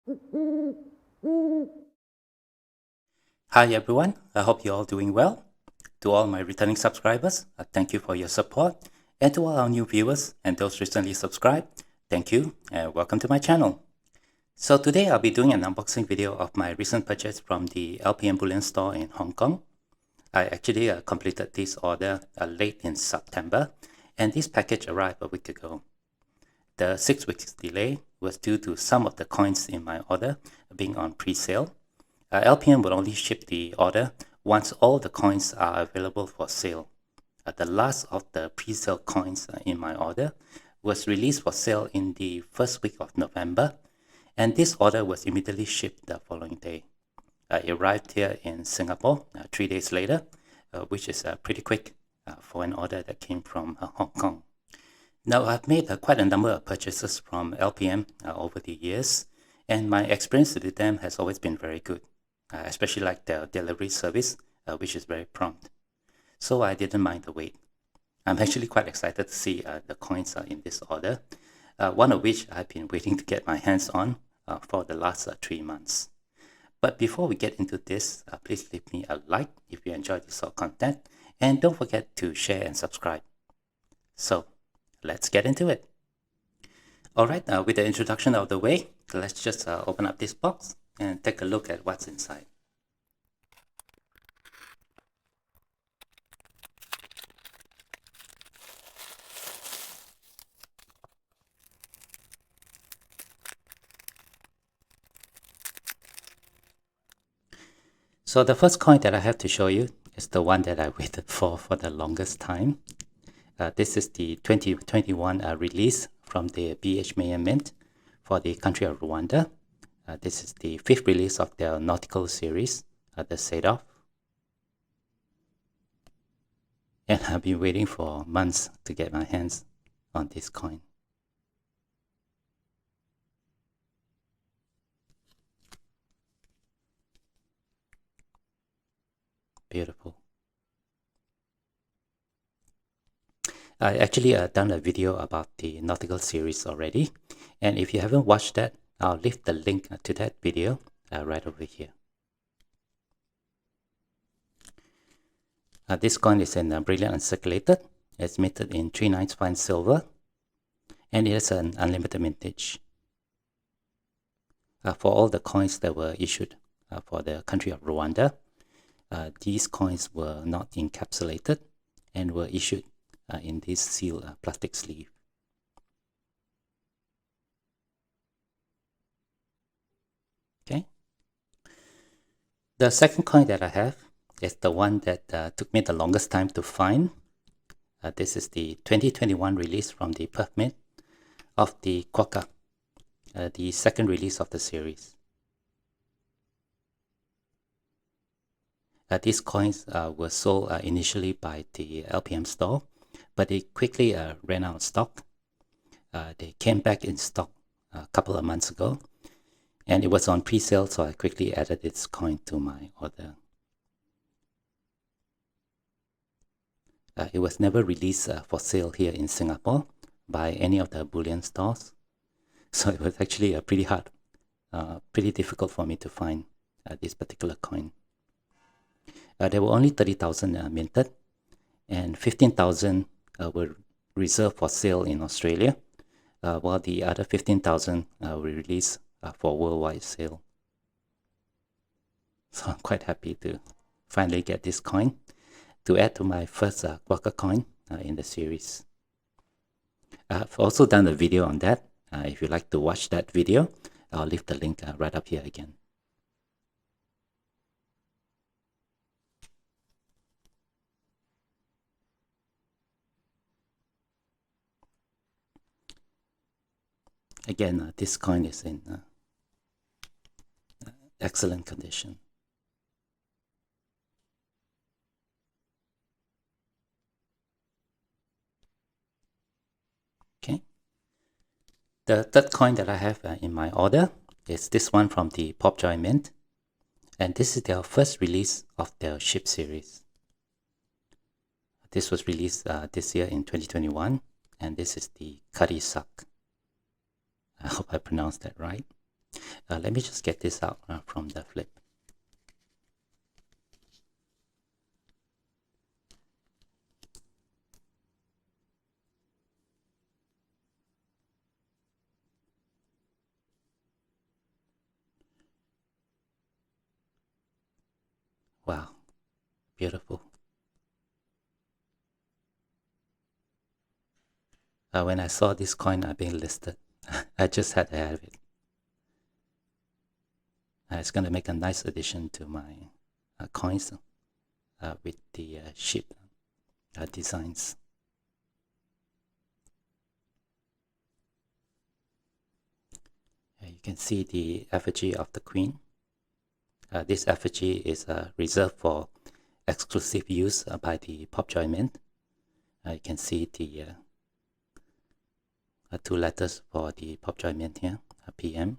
Hi everyone, I hope you're all doing well. To all my returning subscribers, thank you for your support. And to all our new viewers and those recently subscribed, thank you and welcome to my channel. So today I'll be doing an unboxing video of my recent purchase from the LPM bullion store in Hong Kong. I actually completed this order late in September, and this package arrived a week ago. The 6 weeks delay was due to some of the coins in my order being on pre-sale. LPM will only ship the order once all the coins are available for sale. The last of the pre-sale coins in my order was released for sale in the first week of November, and this order was immediately shipped the following day. It arrived here in Singapore 3 days later, which is pretty quick for an order that came from Hong Kong. Now, I've made quite a number of purchases from LPM over the years, and my experience with them has always been very good. Especially like their delivery service, which is very prompt. So I didn't mind the wait. I'm actually quite excited to see the coins in this order, one of which I've been waiting to get my hands on for the last 3 months. But before we get into this, please leave me a like if you enjoyed this sort of content, and don't forget to share and subscribe. So let's get into it. Alright, with the introduction out of the way, let's just open up this box and take a look at what's inside. So the first coin that I have to show you is the one that I waited for the longest time. This is the 2021 release from the BH Mayer Mint for the country of Rwanda. This is the 5th release of their nautical series, the Sadov. And I've been waiting for months to get my hands on this coin. Beautiful. I actually done a video about the nautical series already, and if you haven't watched that, I'll leave the link to that video right over here. This coin is in brilliant uncirculated. It's minted in 3/9 fine silver, and it has an unlimited mintage. For all the coins that were issued for the country of Rwanda, these coins were not encapsulated and were issued in this sealed plastic sleeve. Okay. The second coin that I have is the one that took me the longest time to find. This is the 2021 release from the Perth Mint of the Quokka, the second release of the series. These coins were sold initially by the LPM store, but they quickly ran out of stock. They came back in stock a couple of months ago, and it was on pre-sale, so I quickly added this coin to my order. It was never released for sale here in Singapore by any of the bullion stores, so it was actually pretty hard, pretty difficult for me to find this particular coin. There were only 30,000 minted, and 15,000 were reserved for sale in Australia, while the other 15,000 were released for worldwide sale. So I'm quite happy to finally get this coin to add to my first Quokka coin in the series. I've also done a video on that. If you'd like to watch that video, I'll leave the link right up here again. Again, this coin is in excellent condition. Okay. The third coin that I have in my order is this one from the Popjoy Mint, and this is their first release of their ship series. This was released this year in 2021, and this is the Curry Suck. I hope I pronounced that right. Let me just get this out from the flip. Wow, beautiful. When I saw this coin being listed, I just had to have it. It's going to make a nice addition to my coins with the ship designs. You can see the effigy of the Queen. This effigy is reserved for exclusive use by the Pop Joy Mint. You can see the 2 letters for the Pop Joy Mint here, PM.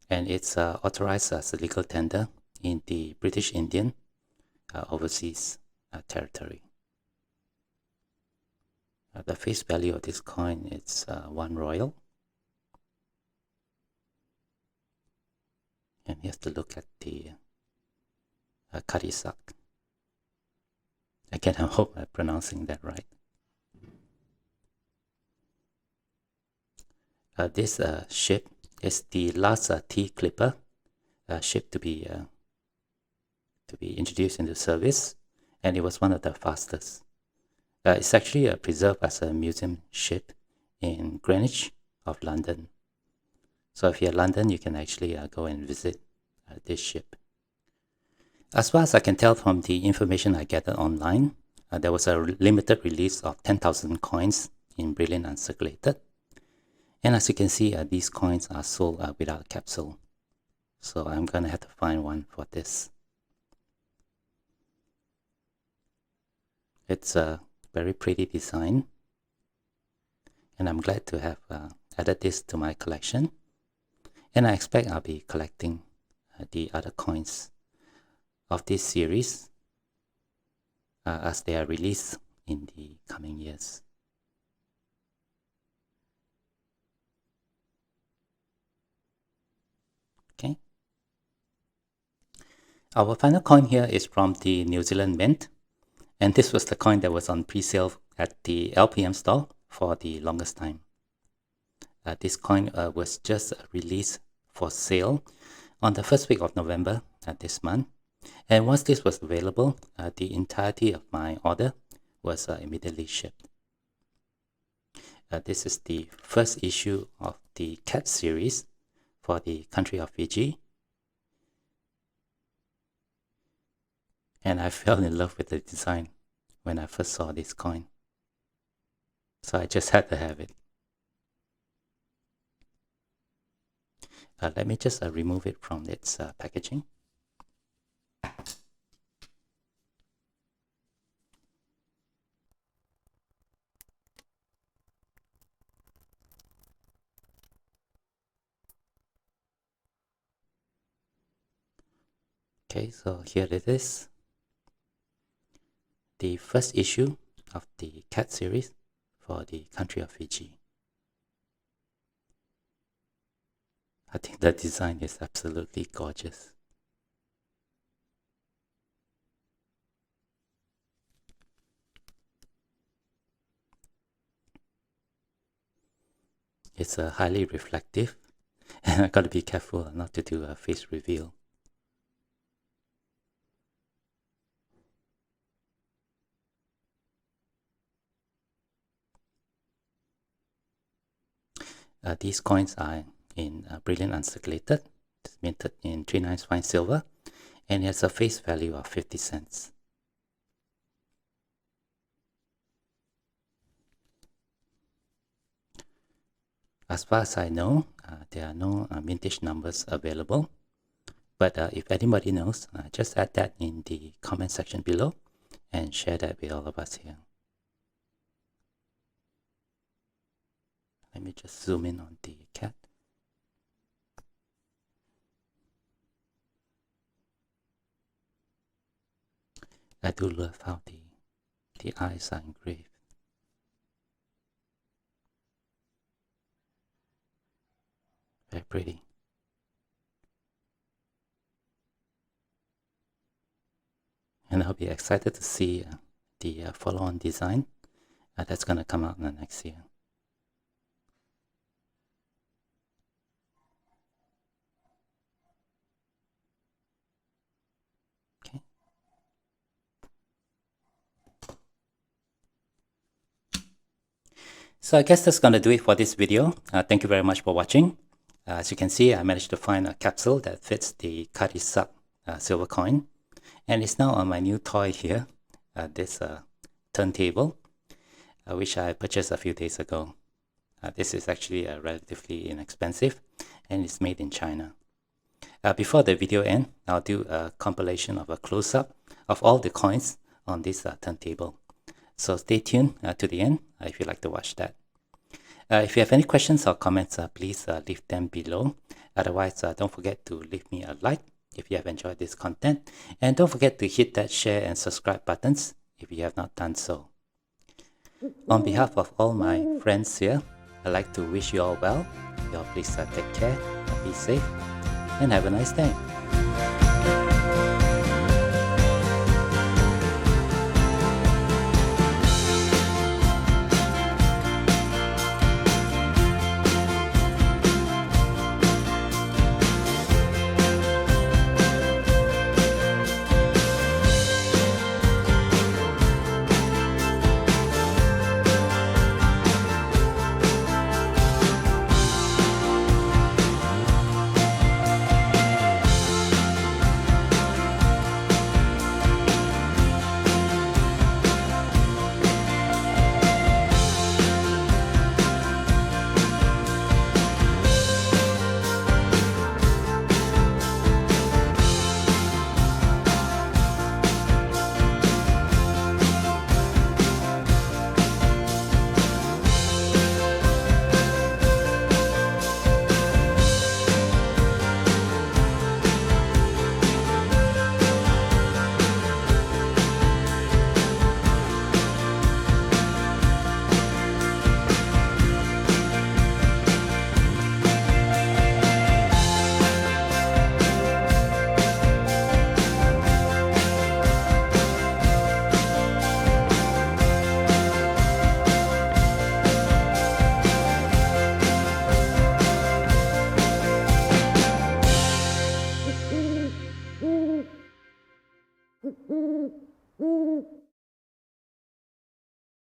And it's authorized as a legal tender in the British Indian overseas territory. The face value of this coin is 1 royal. And here's to look at the Karisak. Again, I hope I'm pronouncing that right. This ship is the last T clipper ship to be introduced into service, and it was one of the fastest. It's actually preserved as a museum ship in Greenwich of London. So if you're in London, you can actually go and visit this ship. As far as I can tell from the information I gathered online, there was a limited release of 10,000 coins in Brilliant Uncirculated. And as you can see, these coins are sold without a capsule. So I'm going to have to find one for this. It's a very pretty design. And I'm glad to have added this to my collection. And I expect I'll be collecting the other coins of this series as they are released in the coming years. Okay. Our final coin here is from the New Zealand Mint, and this was the coin that was on pre-sale at the LPM store for the longest time. This coin was just released for sale on the first week of November this month, and once this was available, the entirety of my order was immediately shipped. This is the first issue of the Cat series for the country of Fiji. And I fell in love with the design when I first saw this coin. So I just had to have it. Let me just remove it from its packaging. Okay, so here it is. The first issue of the Cat series for the country of Fiji. I think the design is absolutely gorgeous. It's highly reflective, and I gotta be careful not to do a face reveal. These coins are in Brilliant Uncirculated. It's minted in 3/9 fine silver, and it has a face value of 50 cents. As far as I know, there are no mintage numbers available. But if anybody knows, just add that in the comment section below and share that with all of us here. Let me just zoom in on the cat. I do love how the The eyes are engraved. Very pretty. And I'll be excited to see the follow-on design that's going to come out in the next year. Okay. So I guess that's going to do it for this video. Thank you very much for watching. As you can see, I managed to find a capsule that fits the Kadisak silver coin. And it's now on my new toy here, this turntable, which I purchased a few days ago. This is actually relatively inexpensive, and it's made in China. Before the video ends, I'll do a compilation of a close-up of all the coins on this turntable. So stay tuned to the end if you'd like to watch that. If you have any questions or comments, please leave them below. Otherwise, don't forget to leave me a like if you have enjoyed this content. And don't forget to hit that share and subscribe buttons if you have not done so. On behalf of all my friends here, I'd like to wish you all well. You all please take care, be safe, and have a nice day.